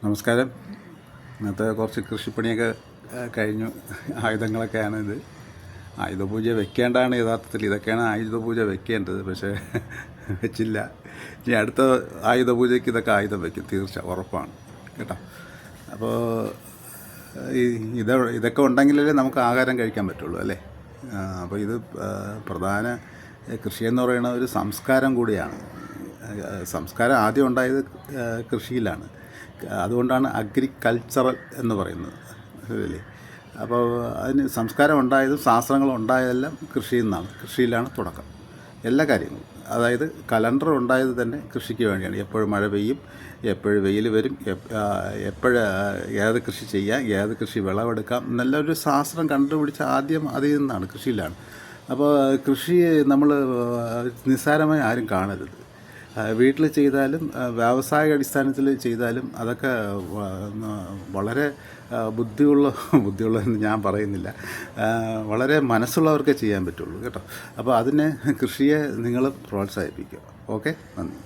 നമസ്കാരം. ഇന്നത്തെ കുറച്ച് കൃഷിപ്പണിയൊക്കെ കഴിഞ്ഞു. ആയുധങ്ങളൊക്കെയാണ് ഇത്. ആയുധപൂജ വെക്കേണ്ടതാണ് യഥാർത്ഥത്തിൽ. ഇതൊക്കെയാണ് ആയുധപൂജ വെക്കേണ്ടത്, പക്ഷേ വെച്ചില്ല. ഇനി അടുത്ത ആയുധപൂജയ്ക്ക് ഇതൊക്കെ ആയുധം വയ്ക്കും, തീർച്ച, ഉറപ്പാണ് കേട്ടോ. അപ്പോൾ ഇതൊക്കെ ഉണ്ടെങ്കിലല്ലേ നമുക്ക് ആഹാരം കഴിക്കാൻ പറ്റുള്ളൂ, അല്ലേ? അപ്പോൾ ഇത് പ്രധാന കൃഷിയെന്ന് പറയുന്ന ഒരു സംസ്കാരം കൂടിയാണ്. സംസ്കാരം ആദ്യം ഉണ്ടായത് കൃഷിയിലാണ്. അതുകൊണ്ടാണ് അഗ്രികൾച്ചറൽ എന്ന് പറയുന്നത്, ശരിയല്ലേ? അപ്പോൾ അതിന് സംസ്കാരം ഉണ്ടായതും ശാസ്ത്രങ്ങളും ഉണ്ടായതെല്ലാം കൃഷിയിൽ നിന്നാണ്. കൃഷിയിലാണ് തുടക്കം എല്ലാ കാര്യങ്ങളും. അതായത് കലണ്ടർ ഉണ്ടായത് തന്നെ കൃഷിക്ക് വേണ്ടിയാണ്. എപ്പോഴും മഴ പെയ്യും, എപ്പോഴും വെയിൽ വരും, എപ്പോഴും ഏത് കൃഷി ചെയ്യാം, ഏത് കൃഷി വിളവെടുക്കാം എന്നെല്ലാം ശാസ്ത്രം കണ്ടുപിടിച്ച ആദ്യം അതിൽ നിന്നാണ്, കൃഷിയിലാണ്. അപ്പോൾ കൃഷി നമ്മൾ നിസ്സാരമായി ആരും കാണരുത്. വീട്ടിൽ ചെയ്താലും വ്യാവസായിക അടിസ്ഥാനത്തിൽ ചെയ്താലും അതൊക്കെ വളരെ ബുദ്ധിയുള്ളതെന്ന് ഞാൻ പറയുന്നില്ല, വളരെ മനസ്സുള്ളവർക്കേ ചെയ്യാൻ പറ്റുള്ളൂ കേട്ടോ. അപ്പോൾ അതിനെ, കൃഷിയെ നിങ്ങൾ പ്രോത്സാഹിപ്പിക്കുക. ഓക്കെ, നന്ദി.